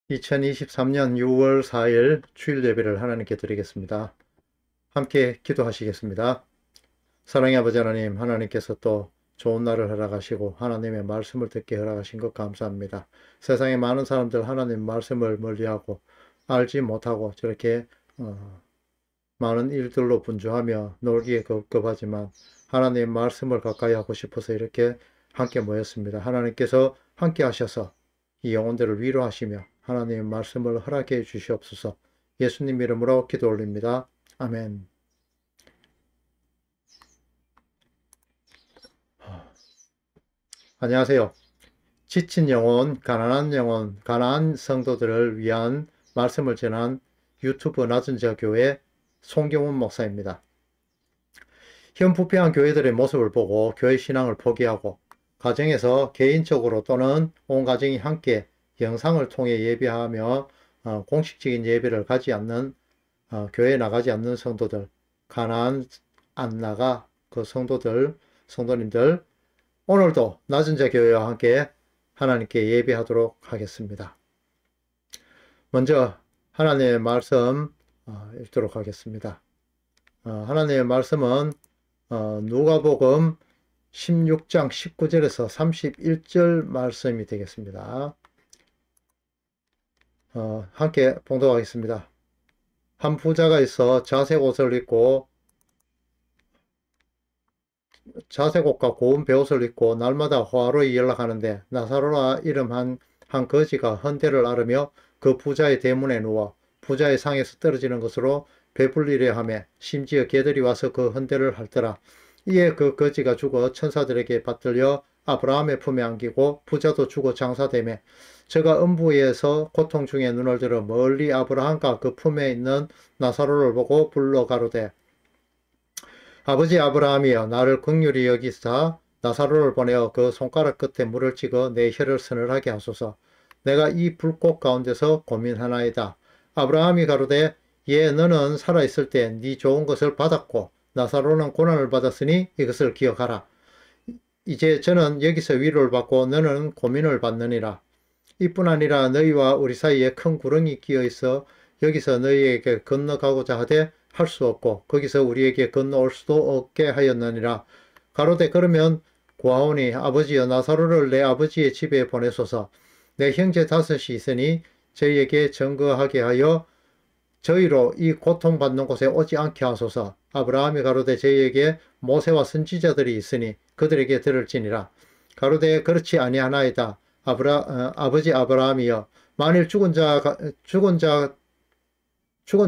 2023년 6월 4일 주일 예배를 하나님께 드리겠습니다. 함께 기도하시겠습니다. 사랑의 아버지 하나님, 하나님께서 또 좋은 날을 허락하시고 하나님의 말씀을 듣게 허락하신 것 감사합니다. 세상에 많은 사람들 하나님 말씀을 멀리하고 알지 못하고 저렇게 많은 일들로 분주하며 놀기에 급급하지만 하나님의 말씀을 가까이 하고 싶어서 이렇게 함께 모였습니다. 하나님께서 함께 하셔서 이 영혼들을 위로하시며 하나님의 말씀을 허락해 주시옵소서. 예수님 이름으로 기도 올립니다. 아멘. 안녕하세요. 지친 영혼, 가난한 성도들을 위한 말씀을 전한 유튜브 낮은 자 교회 송경훈 목사입니다. 현 부패한 교회들의 모습을 보고 교회 신앙을 포기하고 가정에서 개인적으로 또는 온 가정이 함께 영상을 통해 예배하며 공식적인 예배를 가지 않는 교회에 나가지 않는 성도들, 가나안 안 나가 그 성도님들 오늘도 낮은 자 교회와 함께 하나님께 예배하도록 하겠습니다. 먼저 하나님의 말씀 읽도록 하겠습니다. 하나님의 말씀은 누가복음 16장 19절에서 31절 말씀이 되겠습니다. 함께 봉독하겠습니다. 한 부자가 있어 자색옷과 고운 베옷을 입고 날마다 화로에 연락하는데 나사로라 이름 한 거지가 헌대를 앓으며 그 부자의 대문에 누워 부자의 상에서 떨어지는 것으로 배불리려 하며 심지어 개들이 와서 그 헌대를 핥더라. 이에 그 거지가 죽어 천사들에게 받들려 아브라함의 품에 안기고 부자도 죽어 장사되며 저가 음부에서 고통 중에 눈을 들어 멀리 아브라함과 그 품에 있는 나사로를 보고 불러 가로되 아버지 아브라함이여 나를 긍휼히 여기사 나사로를 보내어 그 손가락 끝에 물을 찍어 내 혀를 서늘하게 하소서. 내가 이 불꽃 가운데서 고민하나이다. 아브라함이 가로되 예 너는 살아있을 때 네 좋은 것을 받았고 나사로는 고난을 받았으니 이것을 기억하라. 이제 저는 여기서 위로를 받고 너는 고민을 받느니라. 이뿐 아니라 너희와 우리 사이에 큰 구렁이 끼어 있어 여기서 너희에게 건너가고자 하되 할 수 없고 거기서 우리에게 건너올 수도 없게 하였느니라. 가로되 그러면 고아오니 아버지여 나사로를 내 아버지의 집에 보내소서. 내 형제 다섯이 있으니 저희에게 증거하게 하여 저희로 이 고통받는 곳에 오지 않게 하소서. 아브라함이 가로되 저희에게 모세와 선지자들이 있으니 그들에게 들을지니라. 가로되 그렇지 아니하나이다. 아버지 아브라함이여 만일 죽은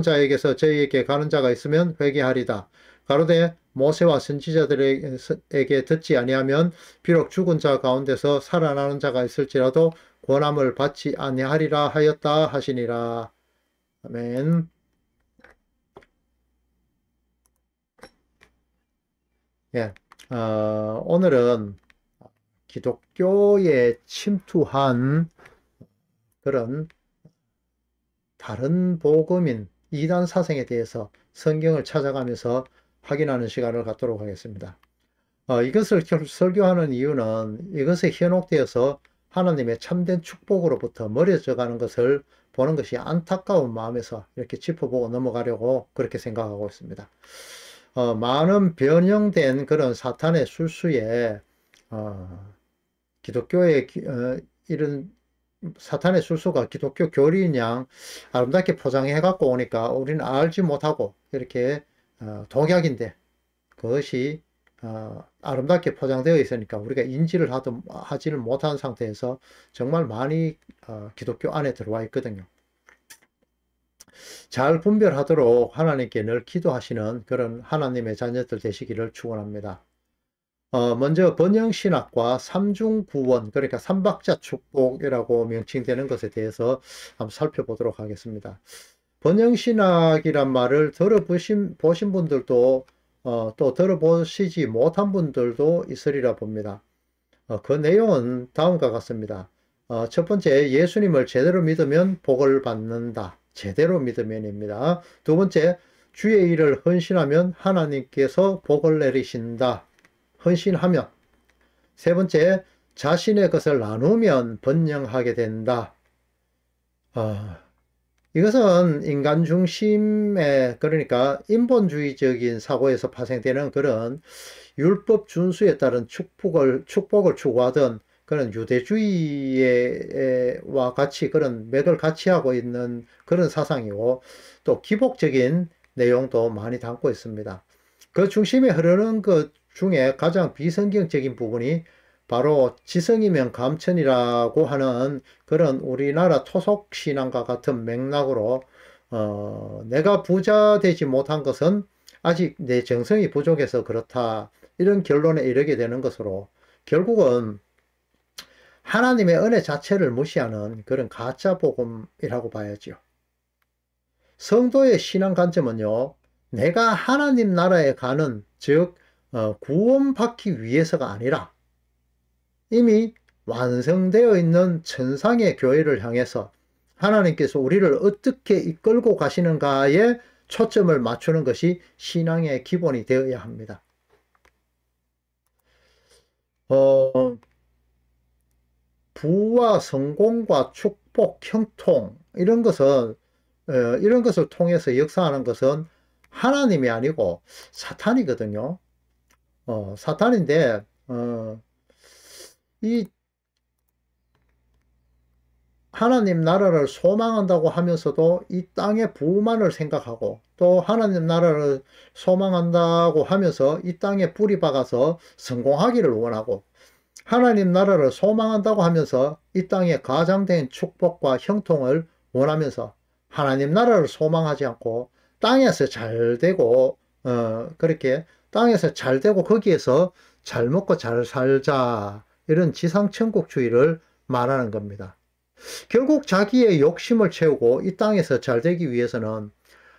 자에게서 저희에게 가는 자가 있으면 회개하리다. 가로되 모세와 선지자들에게 듣지 아니하면 비록 죽은 자 가운데서 살아나는 자가 있을지라도 권함을 받지 아니하리라 하였다 하시니라. 아멘. 예, 오늘은 기독교에 침투한 그런 다른 복음인 이단 사상에 대해서 성경을 찾아가면서 확인하는 시간을 갖도록 하겠습니다. 이것을 설교하는 이유는 이것에 현혹되어서 하나님의 참된 축복으로부터 멀어져 가는 것을 보는 것이 안타까운 마음에서 이렇게 짚어보고 넘어가려고 그렇게 생각하고 있습니다. 많은 변형된 그런 사탄의 술수에 기독교의 이런 사탄의 술수가 기독교 교리인 양 아름답게 포장해 갖고 오니까 우리는 알지 못하고 이렇게 독약인데 그것이 아름답게 포장되어 있으니까 우리가 인지를 하지를 못한 상태에서 정말 많이 기독교 안에 들어와 있거든요. 잘 분별하도록 하나님께 늘 기도하시는 그런 하나님의 자녀들 되시기를 축원합니다. 먼저 번영신학과 삼중구원, 그러니까 삼박자 축복이라고 명칭되는 것에 대해서 한번 살펴보도록 하겠습니다. 번영신학이란 말을 들어보신 분들도 또 들어보시지 못한 분들도 있으리라 봅니다. 그 내용은 다음과 같습니다. 첫 번째, 예수님을 제대로 믿으면 복을 받는다. 제대로 믿으면입니다. 두 번째, 주의 일을 헌신하면 하나님께서 복을 내리신다. 헌신하면. 세 번째, 자신의 것을 나누면 번영하게 된다. 아, 이것은 인간 중심의, 그러니까 인본주의적인 사고에서 파생되는 그런 율법 준수에 따른 축복을 추구하던 그런 유대주의와 같이 그런 맥을 같이 하고 있는 그런 사상이고, 또 기복적인 내용도 많이 담고 있습니다. 그 중심에 흐르는 것 중에 가장 비성경적인 부분이 바로 지성이면 감천이라고 하는 그런 우리나라 토속 신앙과 같은 맥락으로, 내가 부자 되지 못한 것은 아직 내 정성이 부족해서 그렇다, 이런 결론에 이르게 되는 것으로, 결국은 하나님의 은혜 자체를 무시하는 그런 가짜 복음이라고 봐야죠. 성도의 신앙 관점은요, 내가 하나님 나라에 가는, 즉 구원받기 위해서가 아니라 이미 완성되어 있는 천상의 교회를 향해서 하나님께서 우리를 어떻게 이끌고 가시는가에 초점을 맞추는 것이 신앙의 기본이 되어야 합니다. 부와 성공과 축복, 형통, 이런 것을 통해서 역사하는 것은 하나님이 아니고 사탄이거든요. 사탄인데, 이 하나님 나라를 소망한다고 하면서도 이 땅의 부만을 생각하고, 또 하나님 나라를 소망한다고 하면서 이 땅에 뿌리 박아서 성공하기를 원하고, 하나님 나라를 소망한다고 하면서 이 땅에 가장된 축복과 형통을 원하면서 하나님 나라를 소망하지 않고 땅에서 잘 되고, 그렇게 땅에서 잘 되고 거기에서 잘 먹고 잘 살자, 이런 지상천국주의를 말하는 겁니다. 결국 자기의 욕심을 채우고 이 땅에서 잘 되기 위해서는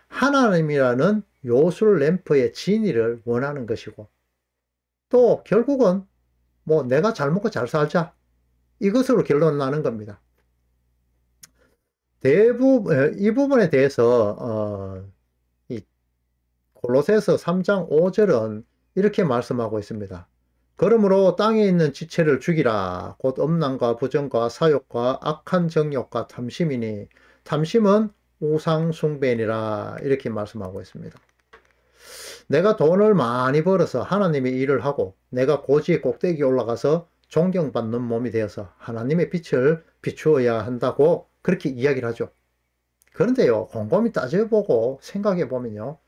하나님이라는 요술 램프의 진리를 원하는 것이고, 또 결국은 뭐 내가 잘 먹고 잘 살자, 이것으로 결론 나는 겁니다. 이 부분에 대해서 이 골로새서 3장 5절은 이렇게 말씀하고 있습니다. 그러므로 땅에 있는 지체를 죽이라. 곧 음란과 부정과 사욕과 악한 정욕과 탐심이니, 탐심은 우상 숭배니라, 이렇게 말씀하고 있습니다. 내가 돈을 많이 벌어서 하나님의 일을 하고 내가 고지의 꼭대기에 올라가서 존경받는 몸이 되어서 하나님의 빛을 비추어야 한다고 그렇게 이야기를 하죠. 그런데요, 곰곰이 따져보고 생각해보면요,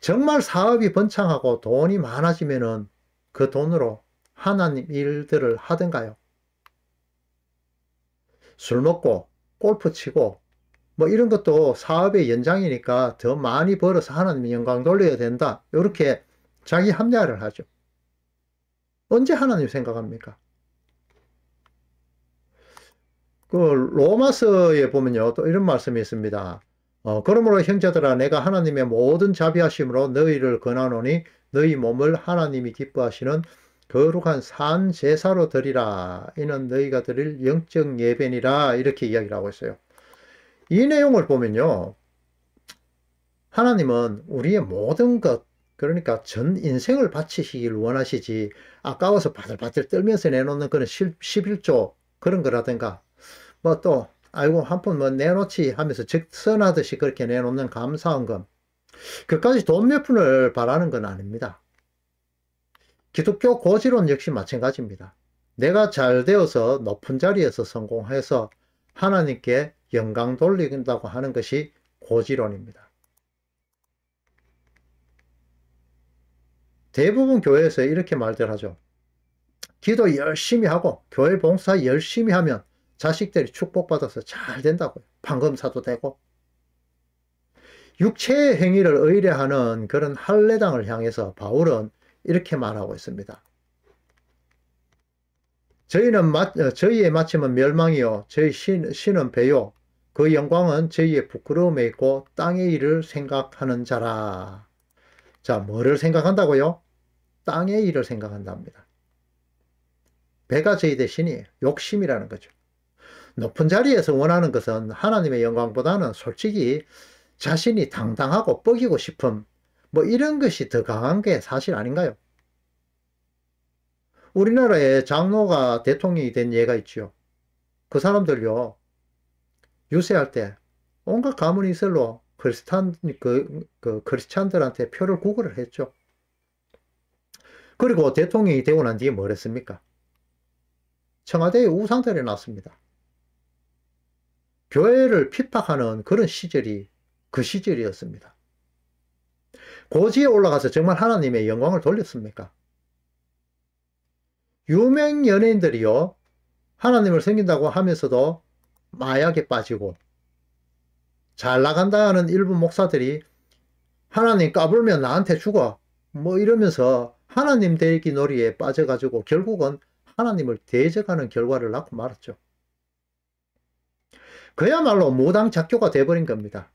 정말 사업이 번창하고 돈이 많아지면은 그 돈으로 하나님 일들을 하든가요? 술 먹고 골프 치고 뭐 이런 것도 사업의 연장이니까 더 많이 벌어서 하나님 영광 돌려야 된다, 이렇게 자기 합리화를 하죠. 언제 하나님 생각합니까? 그 로마서에 보면요, 또 이런 말씀이 있습니다. 그러므로 형제들아, 내가 하나님의 모든 자비하심으로 너희를 권하노니 너희 몸을 하나님이 기뻐하시는 거룩한 산 제사로 드리라. 이는 너희가 드릴 영적 예배니라. 이렇게 이야기를 하고 있어요. 이 내용을 보면요, 하나님은 우리의 모든 것, 그러니까 전 인생을 바치시길 원하시지, 아까워서 바들바들 떨면서 내놓는 그런 11조 그런 거라든가, 뭐 또 아이고 한 푼 뭐 내놓지 하면서 적선하듯이 그렇게 내놓는 감사헌금, 그까지 돈 몇 푼을 바라는 건 아닙니다. 기독교 고지론 역시 마찬가지입니다. 내가 잘 되어서 높은 자리에서 성공해서 하나님께 영광 돌린다고 하는 것이 고지론입니다. 대부분 교회에서 이렇게 말들 하죠. 기도 열심히 하고 교회 봉사 열심히 하면 자식들이 축복받아서 잘 된다고요. 방금사도 되고. 육체의 행위를 의뢰하는 그런 할례당을 향해서 바울은 이렇게 말하고 있습니다. 저희의 마침은 멸망이요 저희 신은 배요 그 영광은 저희의 부끄러움에 있고 땅의 일을 생각하는 자라. 자, 뭐를 생각한다고요? 땅의 일을 생각한답니다. 배가 저희의 신이에요. 욕심이라는 거죠. 높은 자리에서 원하는 것은 하나님의 영광보다는 솔직히 자신이 당당하고 뻐기고 싶음, 뭐 이런 것이 더 강한 게 사실 아닌가요? 우리나라에 장로가 대통령이 된 예가 있죠. 그 사람들요, 유세할 때 온갖 가문이슬로 크리스찬들한테 표를 구걸을 했죠. 그리고 대통령이 되고 난 뒤에 뭘 했습니까? 청와대에 우상들이 났습니다. 교회를 핍박하는 그런 시절이 그 시절이었습니다. 고지에 올라가서 정말 하나님의 영광을 돌렸습니까? 유명 연예인들이요, 하나님을 섬긴다고 하면서도 마약에 빠지고, 잘 나간다는 일부 목사들이 하나님 까불면 나한테 죽어 뭐 이러면서 하나님 되기 놀이에 빠져가지고 결국은 하나님을 대적하는 결과를 낳고 말았죠. 그야말로 무당작교가 돼버린 겁니다.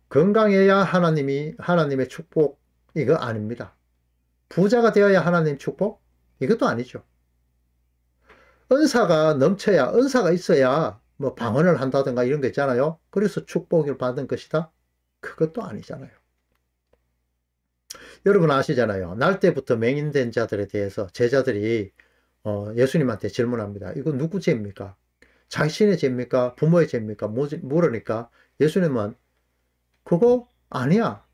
건강해야 하나님의 축복, 이거 아닙니다. 부자가 되어야 하나님 축복? 이것도 아니죠. 은사가 넘쳐야, 은사가 있어야 뭐 방언을 한다든가 이런 거 있잖아요. 그래서 축복을 받은 것이다? 그것도 아니잖아요. 여러분 아시잖아요. 날 때부터 맹인된 자들에 대해서 제자들이 예수님한테 질문합니다. 이거 누구 죄입니까? 자신의 죄입니까? 부모의 죄입니까? 물으니까 예수님은 그거 아니야.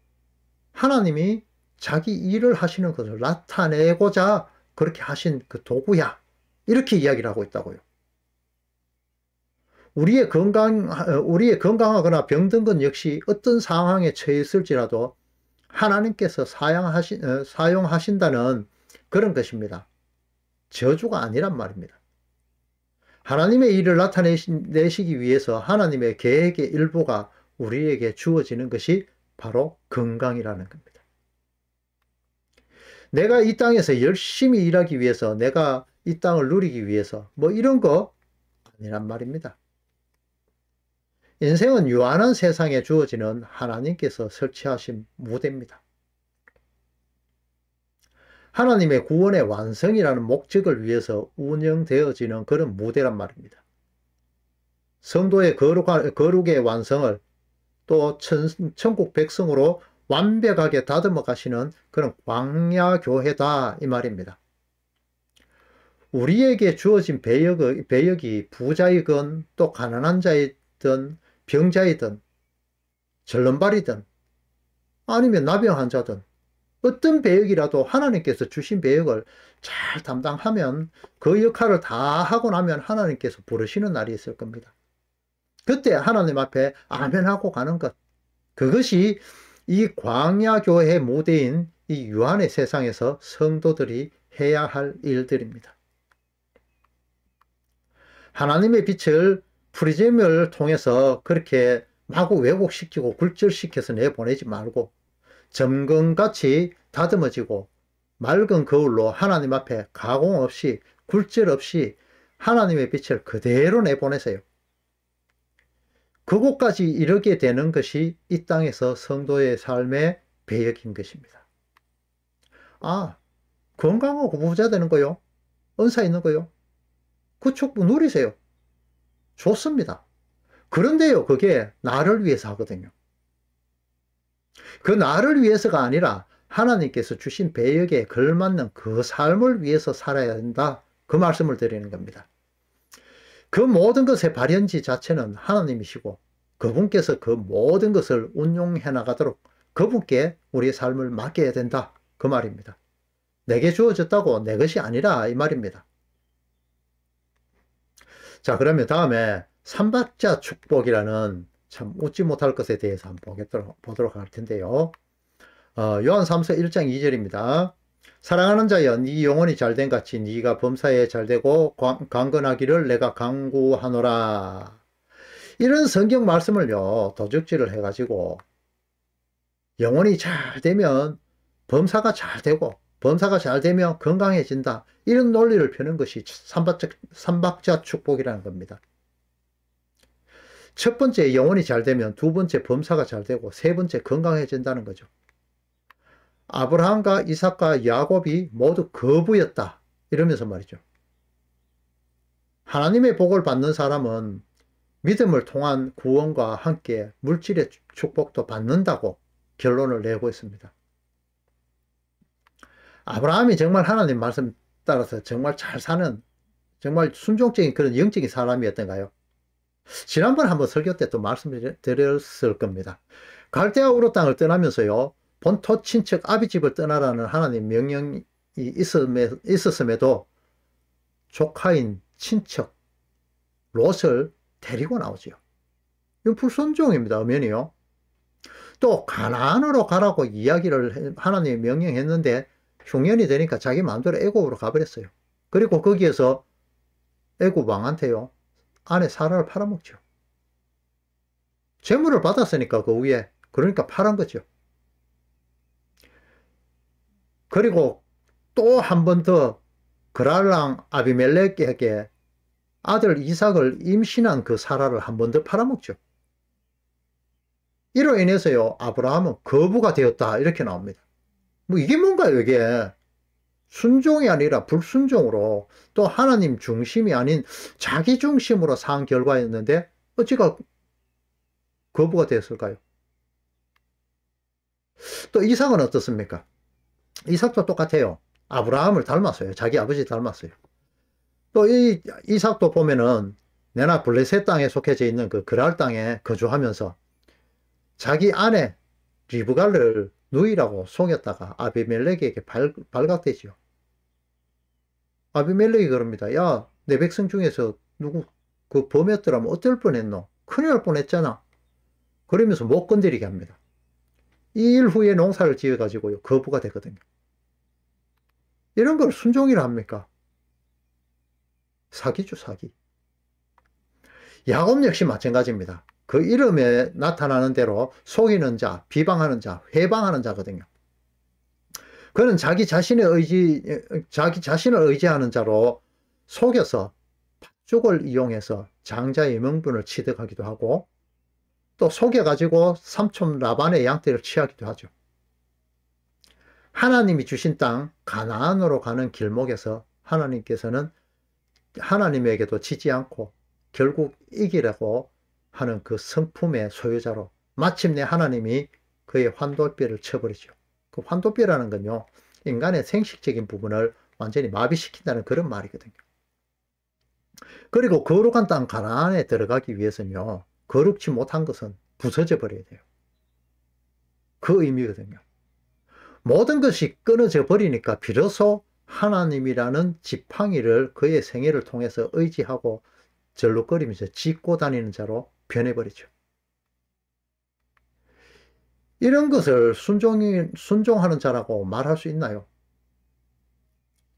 하나님이 자기 일을 하시는 것을 나타내고자 그렇게 하신 그 도구야. 이렇게 이야기를 하고 있다고요. 우리의 건강하거나 병든 건 역시 어떤 상황에 처했을지라도 하나님께서 사용하신다는 그런 것입니다. 저주가 아니란 말입니다. 하나님의 일을 나타내시기 위해서 하나님의 계획의 일부가 우리에게 주어지는 것이 바로 건강이라는 겁니다. 내가 이 땅에서 열심히 일하기 위해서, 내가 이 땅을 누리기 위해서 뭐 이런 거 아니란 말입니다. 인생은 유한한 세상에 주어지는 하나님께서 설치하신 무대입니다. 하나님의 구원의 완성이라는 목적을 위해서 운영되어지는 그런 무대란 말입니다. 성도의 거룩의 완성을 또 천국 백성으로 완벽하게 다듬어 가시는 그런 광야교회다 이 말입니다. 우리에게 주어진 배역이 부자이건 또 가난한 자이든 병자이든 절름발이든 아니면 나병 환자든 어떤 배역이라도 하나님께서 주신 배역을 잘 담당하면 그 역할을 다 하고 나면 하나님께서 부르시는 날이 있을 겁니다. 그때 하나님 앞에 아멘하고 가는 것, 그것이 이 광야교회 무대인 이 유한의 세상에서 성도들이 해야 할 일들입니다. 하나님의 빛을 프리즘을 통해서 그렇게 마구 왜곡시키고 굴절시켜서 내보내지 말고 점검같이 다듬어지고 맑은 거울로 하나님 앞에 가공 없이 굴절 없이 하나님의 빛을 그대로 내보내세요. 그곳까지 이르게 되는 것이 이 땅에서 성도의 삶의 배역인 것입니다. 아, 건강하고 부자 되는 거요? 은사 있는 거요? 그 축복 누리세요. 좋습니다. 그런데요, 그게 나를 위해서 하거든요. 그 나를 위해서가 아니라 하나님께서 주신 배역에 걸맞는 그 삶을 위해서 살아야 된다. 그 말씀을 드리는 겁니다. 그 모든 것의 발현지 자체는 하나님이시고 그분께서 그 모든 것을 운용해 나가도록 그분께 우리의 삶을 맡겨야 된다. 그 말입니다. 내게 주어졌다고 내 것이 아니라 이 말입니다. 자, 그러면 다음에 삼박자 축복이라는 참 웃지 못할 것에 대해서 한번 보도록 할 텐데요. 요한 3서 1장 2절입니다. 사랑하는 자여, 네 영혼이 잘된 같이 네가 범사에 잘되고 강건하기를 내가 간구하노라. 이런 성경 말씀을요, 도적질을 해가지고 영혼이 잘 되면 범사가 잘 되고 범사가 잘 되면 건강해진다. 이런 논리를 펴는 것이 삼박자 축복이라는 겁니다. 첫 번째 영혼이 잘 되면 두 번째 범사가 잘 되고 세 번째 건강해진다는 거죠. 아브라함과 이삭과 야곱이 모두 거부였다. 이러면서 말이죠. 하나님의 복을 받는 사람은 믿음을 통한 구원과 함께 물질의 축복도 받는다고 결론을 내고 있습니다. 아브라함이 정말 하나님 말씀 따라서 정말 잘 사는 정말 순종적인 그런 영적인 사람이었던가요? 지난번에 한번 설교 때 또 말씀드렸을 겁니다. 갈대아 우르 땅을 떠나면서요, 본토 친척 아비집을 떠나라는 하나님 명령이 있었음에도 조카인 친척 롯을 데리고 나오지요. 이건 불순종입니다. 엄연히요. 또 가나안으로 가라고 이야기를 하나님이 명령했는데 흉년이 되니까 자기 마음대로 애굽으로 가버렸어요. 그리고 거기에서 애굽 왕한테요, 아내 사라를 팔아먹죠. 재물을 받았으니까 그 위에, 그러니까 팔은 거죠. 그리고 또 한 번 더 그랄랑 아비멜렉에게 아들 이삭을 임신한 그 사라를 한 번 더 팔아먹죠. 이로 인해서요, 아브라함은 거부가 되었다, 이렇게 나옵니다. 뭐 이게 뭔가요, 이게? 순종이 아니라 불순종으로, 또 하나님 중심이 아닌 자기 중심으로 산 결과였는데 어찌가 거부가 되었을까요? 또 이삭은 어떻습니까? 이삭도 똑같아요. 아브라함을 닮았어요. 자기 아버지 닮았어요. 또 이 이삭도 보면은 내나 블레셋 땅에 속해져 있는 그 그랄 땅에 거주하면서 자기 아내 리브갈을 누이라고 속였다가 아비멜렉에게 발각되지요. 아비멜렉이 그럽니다. 야, 내 백성 중에서 누구 그 범했더라면 어떨 뻔했노? 큰일 날 뻔했잖아. 그러면서 못 건드리게 합니다. 이 일 후에 농사를 지어가지고요, 거부가 되거든요. 이런 걸 순종이라 합니까? 사기죠, 사기. 야곱 역시 마찬가지입니다. 그 이름에 나타나는 대로 속이는 자, 비방하는 자, 회방하는 자거든요. 그는 자기 자신을 의지하는 자로 속여서 팥죽을 이용해서 장자의 명분을 취득하기도 하고, 또 속여가지고 삼촌 라반의 양떼를 취하기도 하죠. 하나님이 주신 땅 가나안으로 가는 길목에서 하나님께서는 하나님에게도 지지 않고 결국 이기려고 하는 그 성품의 소유자로 마침내 하나님이 그의 환도뼈를 쳐버리죠. 그 환도뼈라는 건요, 인간의 생식적인 부분을 완전히 마비시킨다는 그런 말이거든요. 그리고 거룩한 땅 가나안에 들어가기 위해서는요, 거룩지 못한 것은 부서져 버려야 돼요. 그 의미거든요. 모든 것이 끊어져 버리니까 비로소 하나님이라는 지팡이를 그의 생애를 통해서 의지하고 절룩거리면서 짚고 다니는 자로 변해버리죠. 이런 것을 순종하는 자라고 말할 수 있나요?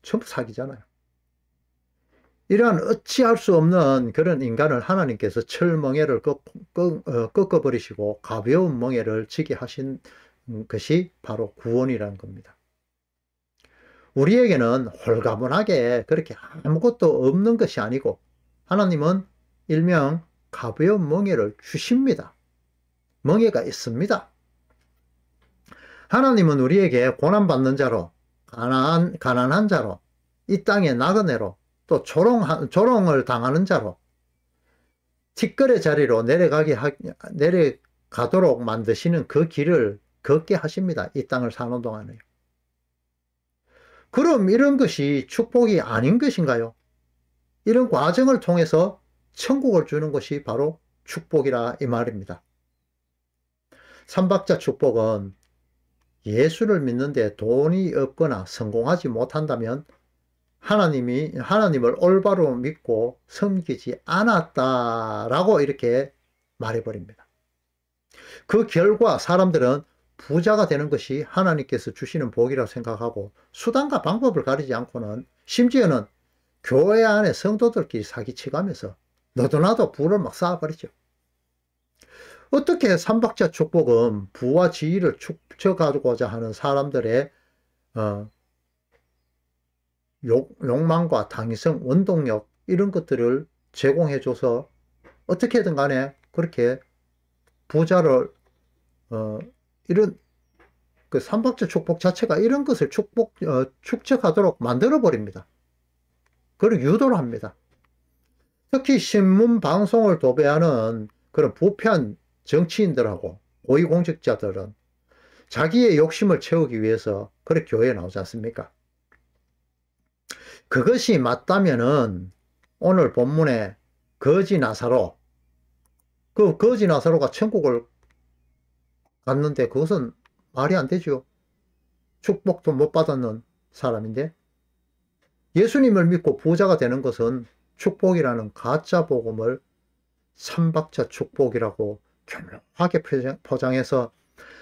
전부 사기잖아요. 이러한 어찌할 수 없는 그런 인간을 하나님께서 철멍에를 꺾어버리시고 가벼운 멍에를 지게 하신 것이 바로 구원이라는 겁니다. 우리에게는 홀가분하게 그렇게 아무것도 없는 것이 아니고 하나님은 일명 가벼운 멍에를 주십니다. 멍에가 있습니다. 하나님은 우리에게 고난받는 자로, 가난한 자로, 이 땅의 나그네로, 또 조롱을 당하는 자로 티끌의 자리로 내려가도록 만드시는 그 길을 걷게 하십니다. 이 땅을 사는 동안에요. 그럼 이런 것이 축복이 아닌 것인가요? 이런 과정을 통해서 천국을 주는 것이 바로 축복이라 이 말입니다. 삼박자 축복은 예수를 믿는데 돈이 없거나 성공하지 못한다면 하나님을 올바로 믿고 섬기지 않았다라고 이렇게 말해버립니다. 그 결과 사람들은 부자가 되는 것이 하나님께서 주시는 복이라고 생각하고 수단과 방법을 가리지 않고는 심지어는 교회 안에 성도들끼리 사기치가면서 너도 나도 부를 막 쌓아버리죠. 어떻게 삼박자 축복은 부와 지위를 축적하고자 하는 사람들의 욕망과 당위성, 원동력 이런 것들을 제공해줘서 어떻게든 간에 그렇게 부자를 이런 그 삼박자 축복 자체가 이런 것을 축적하도록 만들어 버립니다. 그리고 유도를 합니다. 특히 신문 방송을 도배하는 그런 부패한 정치인들하고 고위공직자들은 자기의 욕심을 채우기 위해서 그렇게 교회에 나오지 않습니까? 그것이 맞다면은 오늘 본문의 거지 나사로, 그 거지 나사로가 천국을 갔는데 그것은 말이 안 되죠. 축복도 못 받았는 사람인데, 예수님을 믿고 부자가 되는 것은 축복이라는 가짜 복음을 삼박자 축복이라고 교묘하게 포장해서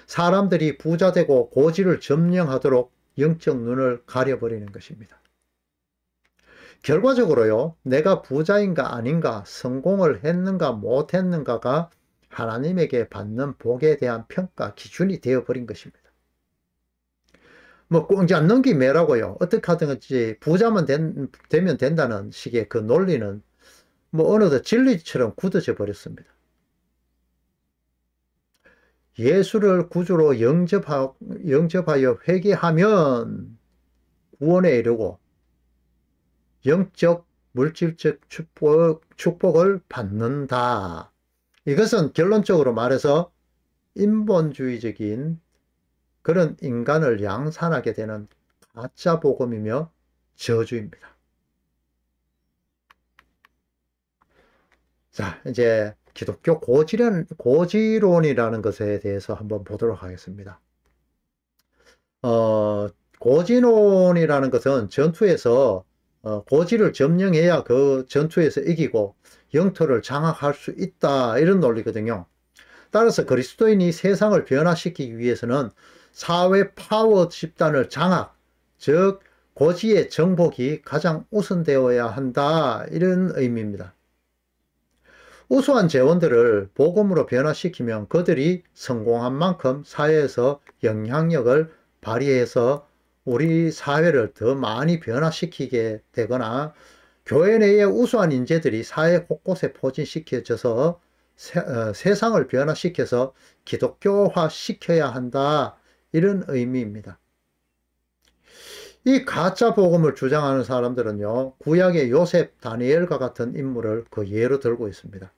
사람들이 부자되고 고지를 점령하도록 영적 눈을 가려버리는 것입니다. 결과적으로요, 내가 부자인가 아닌가, 성공을 했는가 못했는가가 하나님에게 받는 복에 대한 평가 기준이 되어버린 것입니다. 뭐 꽁지 안 넘기 매라고요. 어떻게 하든지 부자만 되면 된다는 식의 그 논리는 뭐 어느덧 진리처럼 굳어져 버렸습니다. 예수를 구주로 영접하여 회개하면 구원에 이르고 영적 물질적 축복을 받는다. 이것은 결론적으로 말해서 인본주의적인 그런 인간을 양산하게 되는 가짜 복음이며 저주입니다. 자, 이제 기독교 고지론이라는 것에 대해서 한번 보도록 하겠습니다. 고지론이라는 것은 전투에서 고지를 점령해야 그 전투에서 이기고 영토를 장악할 수 있다, 이런 논리거든요. 따라서 그리스도인이 세상을 변화시키기 위해서는 사회 파워 집단을 장악, 즉 고지의 정복이 가장 우선되어야 한다, 이런 의미입니다. 우수한 재원들을 복음으로 변화시키면 그들이 성공한 만큼 사회에서 영향력을 발휘해서 우리 사회를 더 많이 변화시키게 되거나 교회 내의 우수한 인재들이 사회 곳곳에 포진시켜져서 세상을 변화시켜서 기독교화 시켜야 한다, 이런 의미입니다. 이 가짜 복음을 주장하는 사람들은요, 구약의 요셉, 다니엘과 같은 인물을 그 예로 들고 있습니다.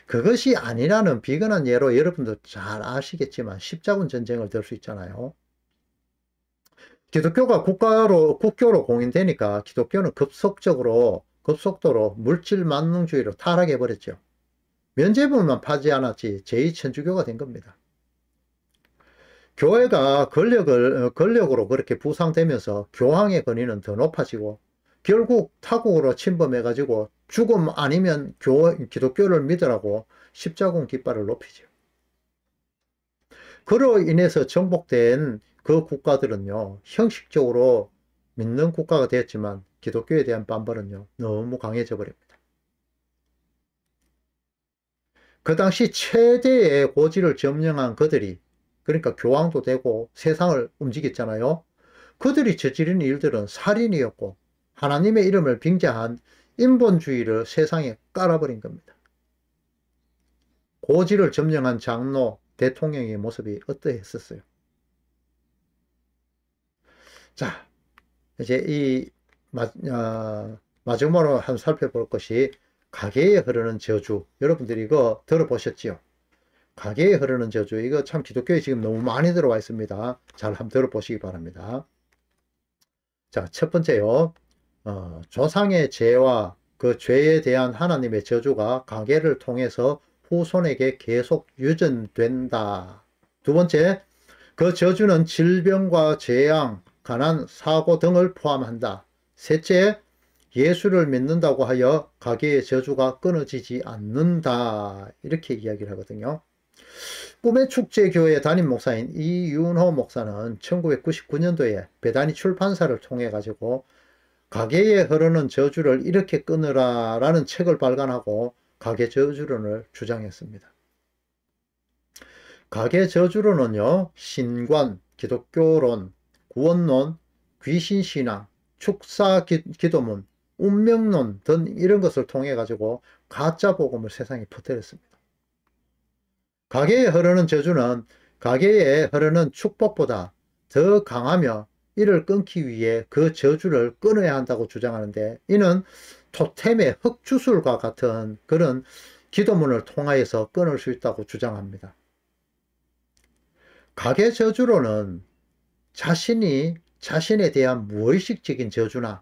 그것이 아니라는 비근한 예로 여러분도 잘 아시겠지만 십자군 전쟁을 들 수 있잖아요. 기독교가 국교로 공인되니까 기독교는 급속도로 물질 만능주의로 타락해 버렸죠. 면죄부만 파지 않았지 제2천주교가 된 겁니다. 교회가 권력으로 그렇게 부상되면서 교황의 권위는 더 높아지고 결국 타국으로 침범해가지고 죽음 아니면 기독교를 믿으라고 십자군 깃발을 높이죠. 그로 인해서 정복된 그 국가들은요, 형식적으로 믿는 국가가 되었지만 기독교에 대한 반발은요, 너무 강해져 버립니다. 그 당시 최대의 고지를 점령한 그들이, 그러니까 교황도 되고 세상을 움직였잖아요. 그들이 저지른 일들은 살인이었고 하나님의 이름을 빙자한 인본주의를 세상에 깔아버린 겁니다. 고지를 점령한 장로, 대통령의 모습이 어떠했었어요? 자, 이제 이 마지막으로 한번 살펴볼 것이 가계에 흐르는 저주. 여러분들이 이거 들어보셨지요? 가계에 흐르는 저주, 이거 참 기독교에 지금 너무 많이 들어와 있습니다. 잘 한번 들어보시기 바랍니다. 자, 첫 번째요. 조상의 죄와 그 죄에 대한 하나님의 저주가 가계를 통해서 후손에게 계속 유전된다. 두 번째, 그 저주는 질병과 재앙, 가난, 사고 등을 포함한다. 셋째, 예수를 믿는다고 하여 가계의 저주가 끊어지지 않는다. 이렇게 이야기를 하거든요. 꿈의 축제교회 담임 목사인 이윤호 목사는 1999년도에 배단위 출판사를 통해 가지고 가계에 흐르는 저주를 이렇게 끊으라 라는 책을 발간하고 가계 저주론을 주장했습니다. 가계 저주론은요, 신관, 기독교론, 구원론, 귀신신앙, 축사기도문, 운명론 등 이런 것을 통해 가지고 가짜 복음을 세상에 퍼뜨렸습니다. 가계에 흐르는 저주는 가계에 흐르는 축복보다 더 강하며 이를 끊기 위해 그 저주를 끊어야 한다고 주장하는데, 이는 토템의 흑주술과 같은 그런 기도문을 통하여서 끊을 수 있다고 주장합니다. 가계 저주로는 자신이 자신에 대한 무의식적인 저주나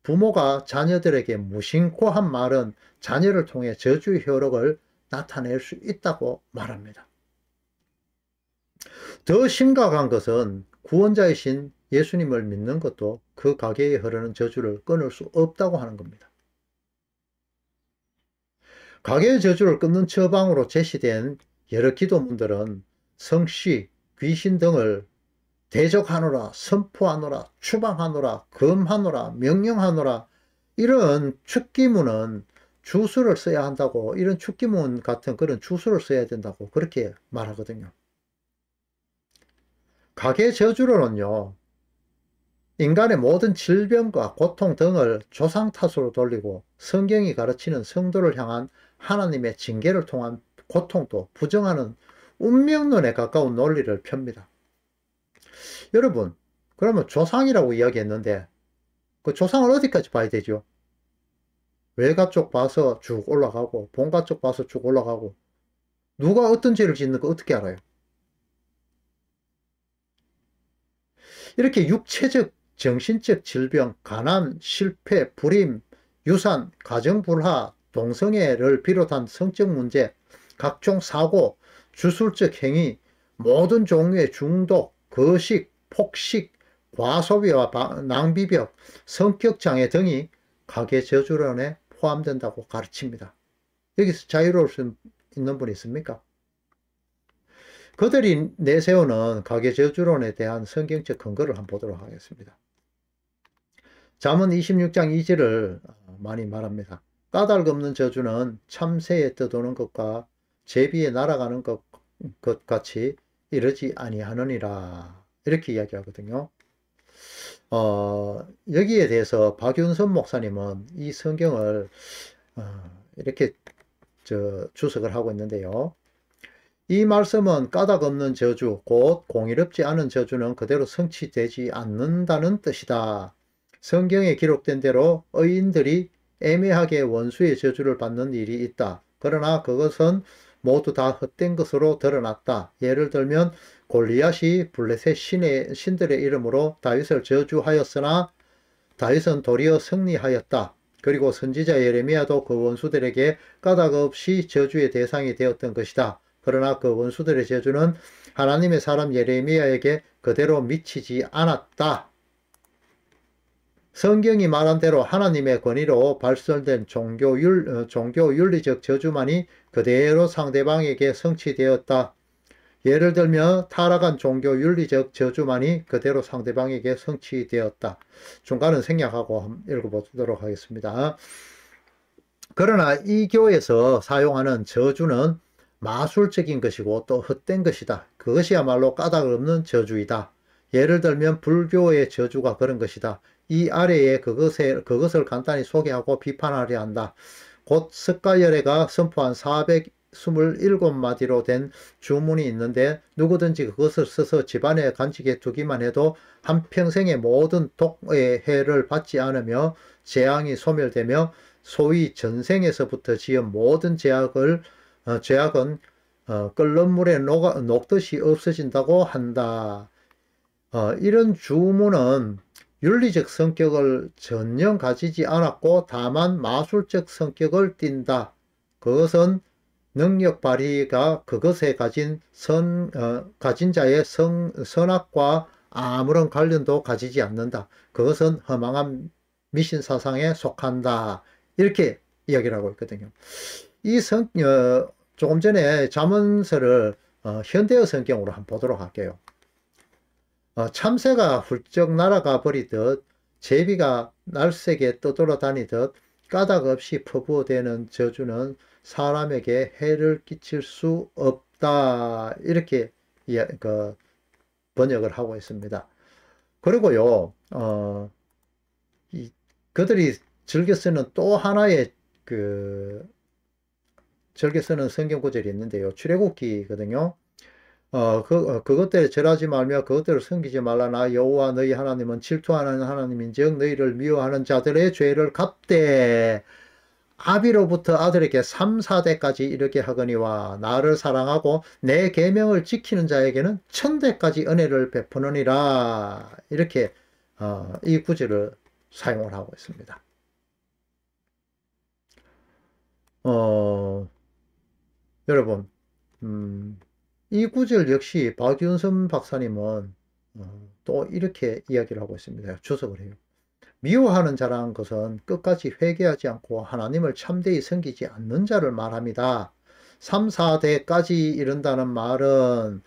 부모가 자녀들에게 무심코 한 말은 자녀를 통해 저주의 효력을 나타낼 수 있다고 말합니다. 더 심각한 것은 구원자이신 예수님을 믿는 것도 그 가게에 흐르는 저주를 끊을 수 없다고 하는 겁니다. 가게의 저주를 끊는 처방으로 제시된 여러 기도문들은 성씨, 귀신 등을 대적하노라, 선포하노라, 추방하노라, 금하노라, 명령하노라, 이런 축기문은 주수를 써야 한다고, 이런 축기문 같은 그런 주수를 써야 된다고 그렇게 말하거든요. 가계 저주로는요, 인간의 모든 질병과 고통 등을 조상 탓으로 돌리고 성경이 가르치는 성도를 향한 하나님의 징계를 통한 고통도 부정하는 운명론에 가까운 논리를 펴니다. 여러분, 그러면 조상이라고 이야기했는데 그 조상을 어디까지 봐야 되죠? 외가 쪽 봐서 쭉 올라가고 본가 쪽 봐서 쭉 올라가고 누가 어떤 죄를 짓는 거 어떻게 알아요? 이렇게 육체적, 정신적 질병, 가난, 실패, 불임, 유산, 가정불화, 동성애를 비롯한 성적 문제, 각종 사고, 주술적 행위, 모든 종류의 중독, 거식, 폭식, 과소비와 낭비벽, 성격장애 등이 가계 저주론에 포함된다고 가르칩니다. 여기서 자유로울 수 있는 분이 있습니까? 그들이 내세우는 가계 저주론에 대한 성경적 근거를 한번 보도록 하겠습니다. 잠언 26장 2절을 많이 말합니다. 까닭 없는 저주는 참새에 떠도는 것과 제비에 날아가는 것 같이 이르지 아니하느니라. 이렇게 이야기하거든요. 여기에 대해서 박윤선 목사님은 이 성경을 이렇게 주석을 하고 있는데요. 이 말씀은 까닭 없는 저주, 곧 공의롭지 않은 저주는 그대로 성취되지 않는다는 뜻이다. 성경에 기록된 대로 의인들이 애매하게 원수의 저주를 받는 일이 있다. 그러나 그것은 모두 다 헛된 것으로 드러났다. 예를 들면 골리앗이 블레셋 신들의 이름으로 다윗을 저주하였으나 다윗은 도리어 승리하였다. 그리고 선지자 예레미야도 그 원수들에게 까닭 없이 저주의 대상이 되었던 것이다. 그러나 그 원수들의 저주는 하나님의 사람 예레미야에게 그대로 미치지 않았다. 성경이 말한 대로 하나님의 권위로 발설된 종교윤리적 저주만이 그대로 상대방에게 성취되었다. 예를 들면 타락한 종교윤리적 저주만이 그대로 상대방에게 성취되었다. 중간은 생략하고 읽어보도록 하겠습니다. 그러나 이 교에서 사용하는 저주는 마술적인 것이고 또 헛된 것이다. 그것이야말로 까닭 없는 저주이다. 예를 들면 불교의 저주가 그런 것이다. 이 아래에 그것을 간단히 소개하고 비판하려 한다. 곧 석가열애가 선포한 427마디로 된 주문이 있는데 누구든지 그것을 써서 집안에 간직해 두기만 해도 한평생의 모든 독의 해를 받지 않으며 재앙이 소멸되며 소위 전생에서부터 지은 모든 죄악은 끓는 물에 녹듯이 없어진다고 한다. 이런 주문은 윤리적 성격을 전혀 가지지 않았고 다만 마술적 성격을 띈다. 그것은 능력 발휘가 그것에 가진 자의 선악과 아무런 관련도 가지지 않는다. 그것은 허망한 미신 사상에 속한다. 이렇게 이야기를 하고 있거든요. 조금 전에 잠언서를 현대어 성경으로 한번 보도록 할게요. 참새가 훌쩍 날아가 버리듯 제비가 날쌔게 떠돌아다니듯 까닭 없이 퍼부어대는 저주는 사람에게 해를 끼칠 수 없다. 이렇게 번역을 하고 있습니다. 그리고요, 그들이 즐겨 쓰는 또 하나의 즐겨 쓰는 성경 구절이 있는데요. 출애굽기거든요. 그것들에 절하지 말며 그것들을 섬기지 말라. 나 여호와 너희 하나님은 질투하는 하나님인즉 너희를 미워하는 자들의 죄를 갚되 아비로부터 아들에게 3, 4대까지 이르게 하거니와 나를 사랑하고 내 계명을 지키는 자에게는 1000대까지 은혜를 베푸느니라. 이렇게 이 구절을 사용을 하고 있습니다. 어, 여러분, 이 구절 역시 박윤선 박사님은 또 이렇게 이야기를 하고 있습니다. 주석을 해요. 미워하는 자라는 것은 끝까지 회개하지 않고 하나님을 참되이 섬기지 않는 자를 말합니다. 3, 4대까지 이른다는 말은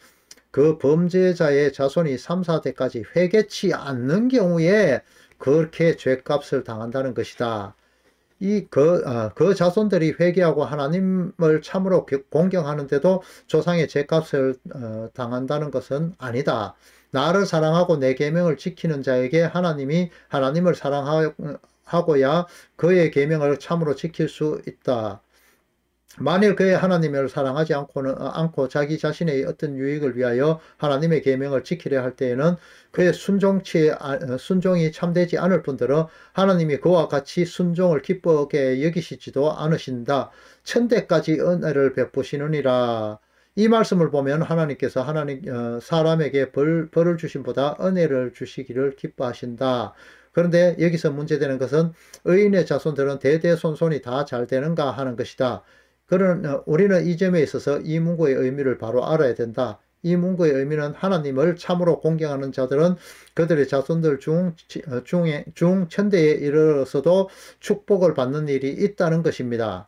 그 범죄자의 자손이 3, 4대까지 회개치 않는 경우에 그렇게 죄값을 당한다는 것이다. 그 자손들이 회개하고 하나님을 참으로 공경하는데도 조상의 죄값을 당한다는 것은 아니다. 나를 사랑하고 내 계명을 지키는 자에게 하나님이 하나님을 사랑하고야 그의 계명을 참으로 지킬 수 있다. 만일 그의 하나님을 사랑하지 않고 자기 자신의 어떤 유익을 위하여 하나님의 계명을 지키려 할 때에는 그의 순종이 참되지 않을 뿐더러 하나님이 그와 같이 순종을 기쁘게 여기시지도 않으신다. 천대까지 은혜를 베푸시느니라. 이 말씀을 보면 하나님께서 사람에게 벌을 주심보다 은혜를 주시기를 기뻐하신다. 그런데 여기서 문제되는 것은 의인의 자손들은 대대손손이 다 잘 되는가 하는 것이다. 우리는 이 점에 있어서 이 문구의 의미를 바로 알아야 된다. 이 문구의 의미는 하나님을 참으로 공경하는 자들은 그들의 자손들 중 천대에 이르러서도 축복을 받는 일이 있다는 것입니다.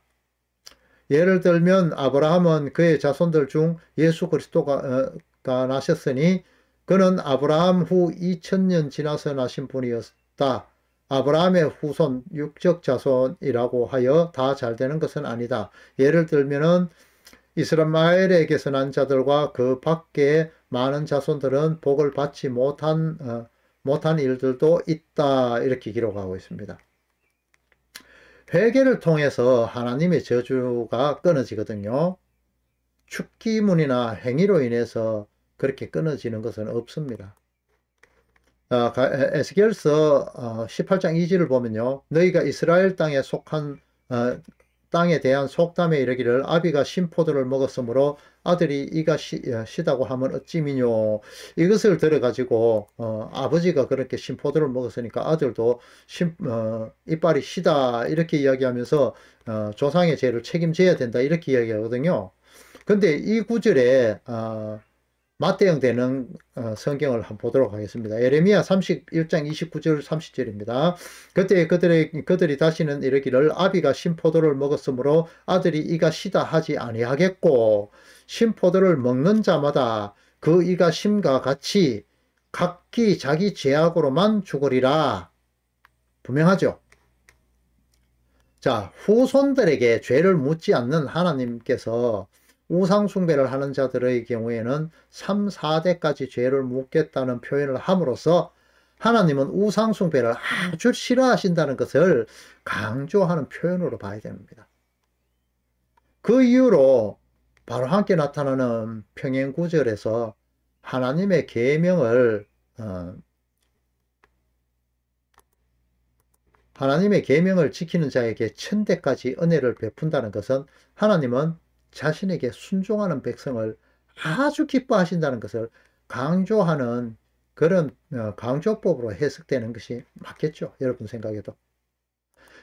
예를 들면 아브라함은 그의 자손들 중 예수 그리스도가 나셨으니 그는 아브라함 후 2000년 지나서 나신 분이었다. 아브라함의 후손 육적 자손이라고 하여 다 잘 되는 것은 아니다. 예를 들면은 이스라엘에게서 난 자들과 그 밖에 많은 자손들은 복을 받지 못한 일들도 있다. 이렇게 기록하고 있습니다. 회개를 통해서 하나님의 저주가 끊어지거든요. 축기문이나 행위로 인해서 그렇게 끊어지는 것은 없습니다. 에스겔서 18장 2절을 보면요. 너희가 이스라엘 땅에 속한 땅에 대한 속담에 이르기를 아비가 신포도를 먹었으므로 아들이 이가 시다고 하면 어찌미뇨. 이것을 들어가지고 아버지가 그렇게 신포도를 먹었으니까 아들도 이빨이 시다 이렇게 이야기하면서 조상의 죄를 책임져야 된다 이렇게 이야기하거든요. 근데 이 구절에 맞대응 되는 성경을 한번 보도록 하겠습니다. 예레미야 31장 29절 30절입니다. 그때 그들이 다시는 이르기를 아비가 신포도를 먹었으므로 아들이 이가 시다 하지 아니하겠고 신포도를 먹는 자마다 그 이가 심과 같이 각기 자기 죄악으로만 죽으리라. 분명하죠. 자, 후손들에게 죄를 묻지 않는 하나님께서 우상숭배를 하는 자들의 경우에는 3, 4대까지 죄를 묻겠다는 표현을 함으로써 하나님은 우상숭배를 아주 싫어하신다는 것을 강조하는 표현으로 봐야 됩니다. 그 이유로 바로 함께 나타나는 평행구절에서 하나님의 계명을 지키는 자에게 천대까지 은혜를 베푼다는 것은 하나님은 자신에게 순종하는 백성을 아주 기뻐하신다는 것을 강조하는 그런 강조법으로 해석되는 것이 맞겠죠. 여러분 생각에도.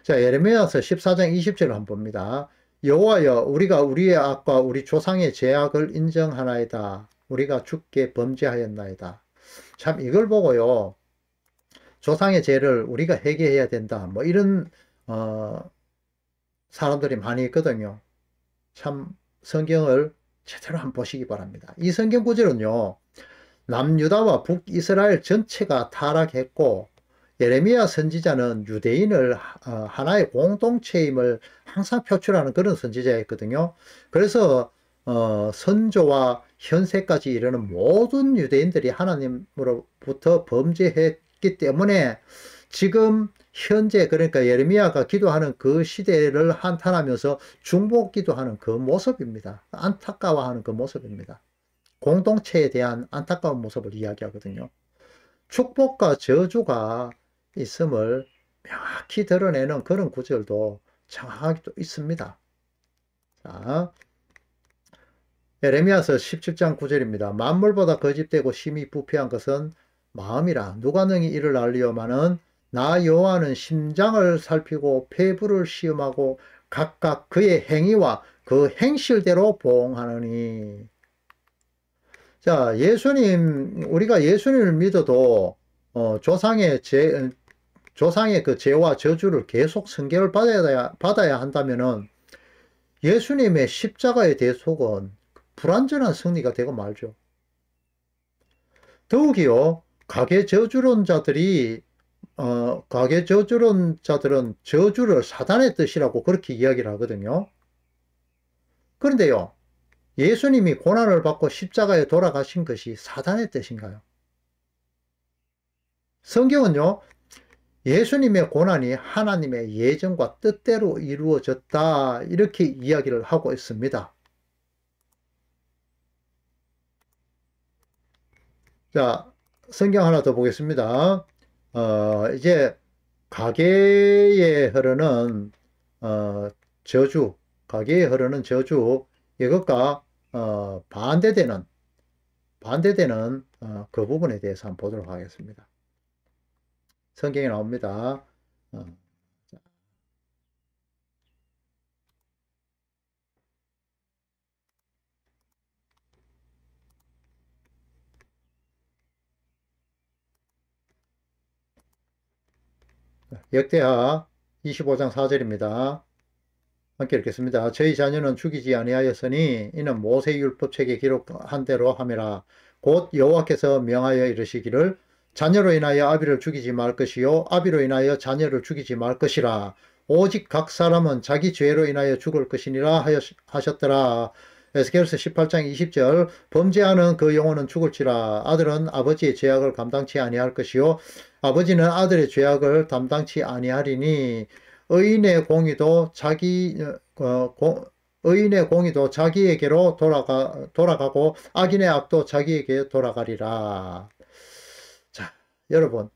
자, 예레미야서 14장 20절을 한번 봅니다. 여호와여 우리가 우리의 악과 우리 조상의 죄악을 인정하나이다. 우리가 주께 범죄하였나이다. 참 이걸 보고요. 조상의 죄를 우리가 회개해야 된다. 뭐 이런 사람들이 많이 있거든요. 참 성경을 제대로 한번 보시기 바랍니다. 이 성경 구절은요. 남유다와 북이스라엘 전체가 타락했고 예레미야 선지자는 유대인을 하나의 공동체임을 항상 표출하는 그런 선지자였거든요. 그래서 선조와 현세까지 이르는 모든 유대인들이 하나님으로부터 범죄했기 때문에 지금 현재 그러니까 예레미야가 기도하는 그 시대를 한탄하면서 중보 기도하는 그 모습입니다. 안타까워하는 그 모습입니다. 공동체에 대한 안타까운 모습을 이야기하거든요. 축복과 저주가 있음을 명확히 드러내는 그런 구절도 정확하게 또 있습니다. 자, 예레미야서 17장 9절입니다. 만물보다 거짓되고 심히 부패한 것은 마음이라 누가 능히 이를 알리오마는 나 여호와는 심장을 살피고 폐부를 시험하고 각각 그의 행위와 그 행실대로 보응하느니. 자, 우리가 예수님을 믿어도 조상의 그 죄와 저주를 계속 승계를 받아야 한다면은 예수님의 십자가의 대속은 불완전한 승리가 되고 말죠. 더욱이요, 가계 저주론자들은 저주를 사단의 뜻이라고 그렇게 이야기를 하거든요. 그런데요, 예수님이 고난을 받고 십자가에 돌아가신 것이 사단의 뜻인가요? 성경은요, 예수님의 고난이 하나님의 예정과 뜻대로 이루어졌다, 이렇게 이야기를 하고 있습니다. 자, 성경 하나 더 보겠습니다. 이제 가계에 흐르는 저주, 가계에 흐르는 저주, 이것과 반대되는 그 부분에 대해서 한번 보도록 하겠습니다. 성경에 나옵니다. 역대하 25장 4절입니다. 함께 읽겠습니다. 저희 자녀는 죽이지 아니하였으니 이는 모세율법책에 기록한 대로 함이라. 곧 여호와께서 명하여 이르시기를 자녀로 인하여 아비를 죽이지 말 것이요 아비로 인하여 자녀를 죽이지 말 것이라. 오직 각 사람은 자기 죄로 인하여 죽을 것이니라 하셨더라. 에스겔서 18장 20절 범죄하는 그 영혼은 죽을지라. 아들은 아버지의 죄악을 감당치 아니할 것이요 아버지는 아들의 죄악을 담당치 아니하리니 의인의 공의도 자기에게로 돌아가고 악인의 악도 자기에게 돌아가리라. 자, 여러분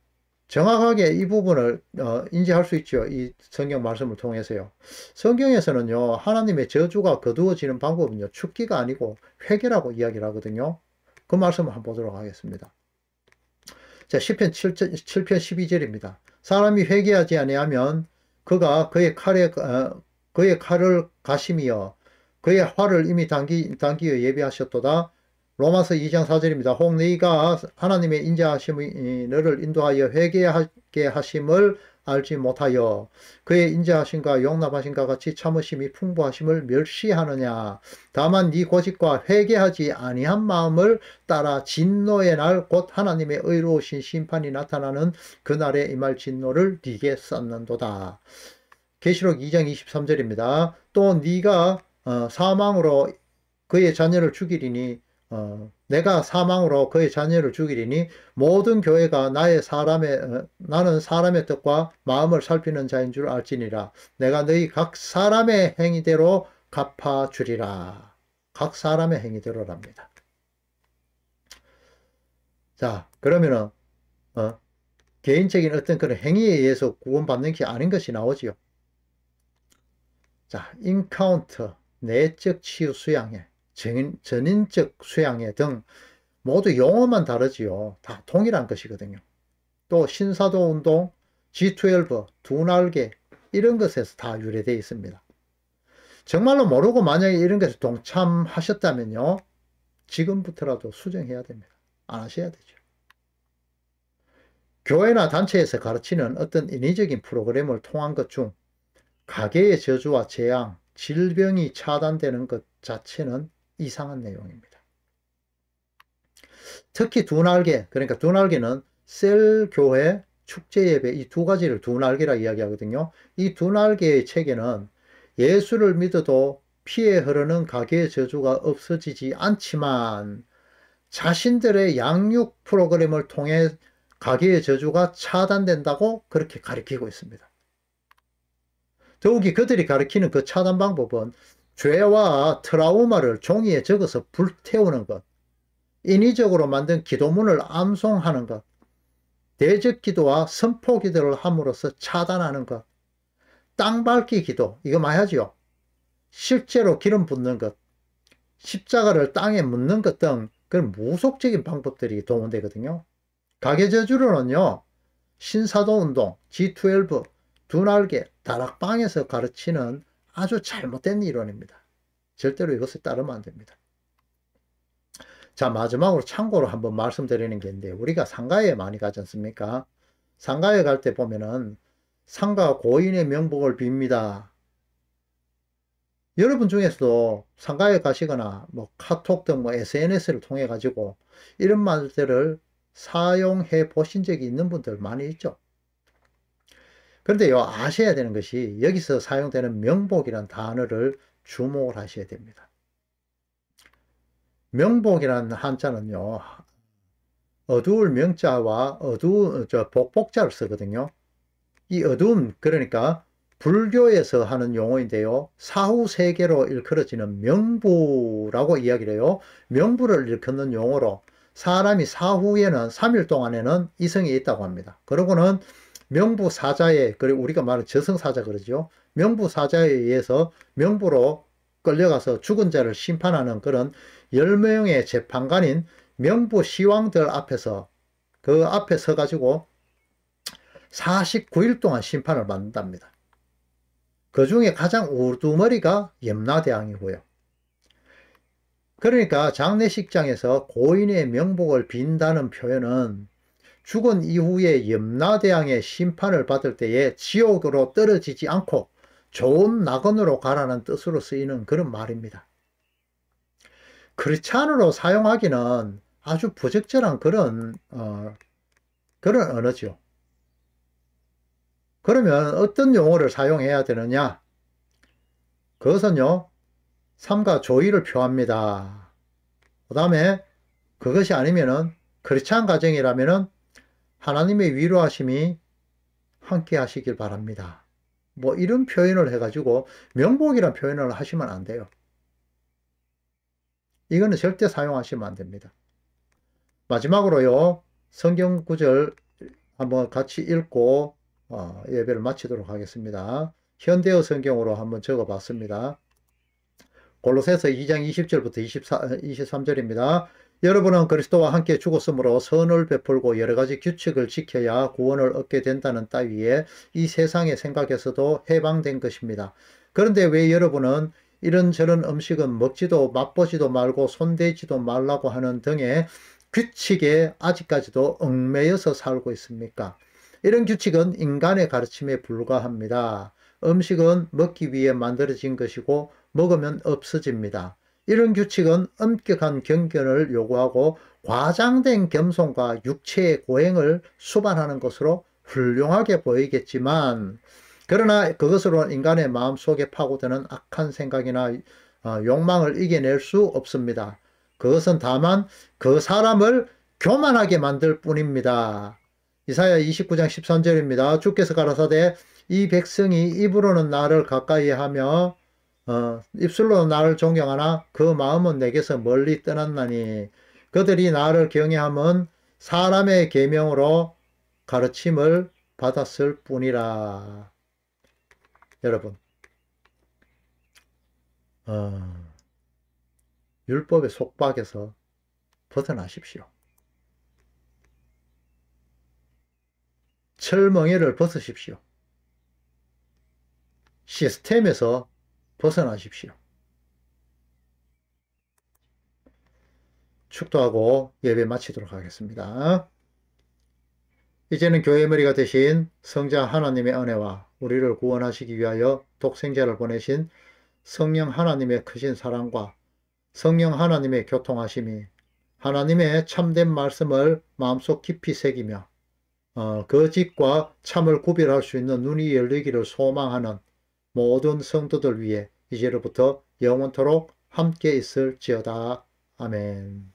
정확하게 이 부분을 인지할 수 있죠. 이 성경 말씀을 통해서요. 성경에서는요, 하나님의 저주가 거두어지는 방법은요, 죽기가 아니고 회개라고 이야기를 하거든요. 그 말씀을 한번 보도록 하겠습니다. 자, 시편 7편 12절입니다. 사람이 회개하지 아니하면 그가 그의 칼을 가심이여 그의 활을 이미 당기어 예비하셨도다. 로마서 2장 4절입니다. 혹 너희가 하나님의 인자하심이 너를 인도하여 회개하게 하심을 알지 못하여 그의 인자하심과 용납하심과 같이 참으심이 풍부하심을 멸시하느냐. 다만 네 고집과 회개하지 아니한 마음을 따라 진노의 날 곧 하나님의 의로우신 심판이 나타나는 그날에 임할 진노를 네게 쌓는도다. 계시록 2장 23절입니다. 또 네가 사망으로 그의 자녀를 죽이리니 내가 사망으로 그의 자녀를 죽이리니 모든 교회가 나는 사람의 뜻과 마음을 살피는 자인 줄 알지니라. 내가 너희 각 사람의 행위대로 갚아주리라. 각 사람의 행위대로랍니다. 자, 그러면은 개인적인 어떤 그런 행위에 의해서 구원받는 게 아닌 것이 나오지요. 자, 인카운터, 내적 치유 수양회, 전인적 수양회 등 모두 용어만 다르지요. 다 동일한 것이거든요. 또 신사도 운동, G12, 두 날개 이런 것에서 다 유래되어 있습니다. 정말로 모르고 만약에 이런 것에 동참하셨다면요. 지금부터라도 수정해야 됩니다. 안 하셔야 되죠. 교회나 단체에서 가르치는 어떤 인위적인 프로그램을 통한 것 중 가계의 저주와 재앙, 질병이 차단되는 것 자체는 이상한 내용입니다. 특히 두 날개, 그러니까 두 날개는 셀교회, 축제예배 이 두 가지를 두 날개라 이야기하거든요. 이 두 날개의 체계는 예수를 믿어도 피에 흐르는 가계의 저주가 없어지지 않지만 자신들의 양육 프로그램을 통해 가계의 저주가 차단된다고 그렇게 가르치고 있습니다. 더욱이 그들이 가르치는 그 차단 방법은 죄와 트라우마를 종이에 적어서 불태우는 것, 인위적으로 만든 기도문을 암송하는 것, 대적 기도와 선포 기도를 함으로써 차단하는 것, 땅 밟기 기도, 이거 많이 하죠. 실제로 기름 붓는 것, 십자가를 땅에 묻는 것 등 그런 무속적인 방법들이 동원되거든요. 가계저주로는요, 신사도운동, G12, 두날개, 다락방에서 가르치는 아주 잘못된 이론입니다. 절대로 이것을 따르면 안 됩니다. 자, 마지막으로 참고로 한번 말씀드리는 게 있는데, 우리가 상가에 많이 가지 않습니까? 상가에 갈 때 보면은 상가 고인의 명복을 빕니다. 여러분 중에서도 상가에 가시거나 뭐 카톡 등 뭐 SNS를 통해 가지고 이런 말들을 사용해 보신 적이 있는 분들 많이 있죠. 그런데요, 아셔야 되는 것이 여기서 사용되는 명복이란 단어를 주목을 하셔야 됩니다. 명복이라는 한자는요, 어두울 명자와 복복자를 쓰거든요. 이 어두움, 그러니까 불교에서 하는 용어인데요. 사후 세계로 일컬어지는 명부라고 이야기를 해요. 명부를 일컫는 용어로 사람이 사후에는 3일 동안에는 이성이 있다고 합니다. 그러고는 명부사자에, 그리고 우리가 말하는 저승사자 그러죠. 명부사자에 의해서 명부로 끌려가서 죽은 자를 심판하는 그런 10명의 재판관인 명부시왕들 앞에서 그 앞에 서가지고 49일 동안 심판을 받는답니다. 그 중에 가장 우두머리가 염라대왕이고요. 그러니까 장례식장에서 고인의 명복을 빈다는 표현은 죽은 이후에 염라대왕의 심판을 받을 때에 지옥으로 떨어지지 않고 좋은 낙원으로 가라는 뜻으로 쓰이는 그런 말입니다. 크리스찬으로 사용하기는 아주 부적절한 그런 언어죠. 그러면 어떤 용어를 사용해야 되느냐? 그것은요, 삼가 조의를 표합니다. 그 다음에 그것이 아니면은 크리스찬 가정이라면은 하나님의 위로하심이 함께 하시길 바랍니다. 뭐 이런 표현을 해가지고 명복이라는 표현을 하시면 안 돼요. 이거는 절대 사용하시면 안 됩니다. 마지막으로요, 성경 구절 한번 같이 읽고 예배를 마치도록 하겠습니다. 현대어 성경으로 한번 적어 봤습니다. 골로새서 2장 20절부터 23절입니다. 여러분은 그리스도와 함께 죽었으므로 선을 베풀고 여러 가지 규칙을 지켜야 구원을 얻게 된다는 따위에 이 세상의 생각에서도 해방된 것입니다. 그런데 왜 여러분은 이런저런 음식은 먹지도 맛보지도 말고 손대지도 말라고 하는 등의 규칙에 아직까지도 얽매여서 살고 있습니까? 이런 규칙은 인간의 가르침에 불과합니다. 음식은 먹기 위해 만들어진 것이고 먹으면 없어집니다. 이런 규칙은 엄격한 경건을 요구하고 과장된 겸손과 육체의 고행을 수반하는 것으로 훌륭하게 보이겠지만, 그러나 그것으로 인간의 마음속에 파고드는 악한 생각이나 욕망을 이겨낼 수 없습니다. 그것은 다만 그 사람을 교만하게 만들 뿐입니다. 이사야 29장 13절입니다. 주께서 가라사대 이 백성이 입으로는 나를 가까이 하며 입술로 나를 존경하나 그 마음은 내게서 멀리 떠났나니 그들이 나를 경외함은 사람의 계명으로 가르침을 받았을 뿐이라. 여러분, 율법의 속박에서 벗어나십시오. 철멍에를 벗으십시오. 시스템에서 벗어나십시오. 축도하고 예배 마치도록 하겠습니다. 이제는 교회 머리가 되신 성자 하나님의 은혜와 우리를 구원하시기 위하여 독생자를 보내신 성령 하나님의 크신 사랑과 성령 하나님의 교통하심이 하나님의 참된 말씀을 마음속 깊이 새기며 거짓과 참을 구별할 수 있는 눈이 열리기를 소망하는 모든 성도들 위해 이제로부터 영원토록 함께 있을지어다. 아멘.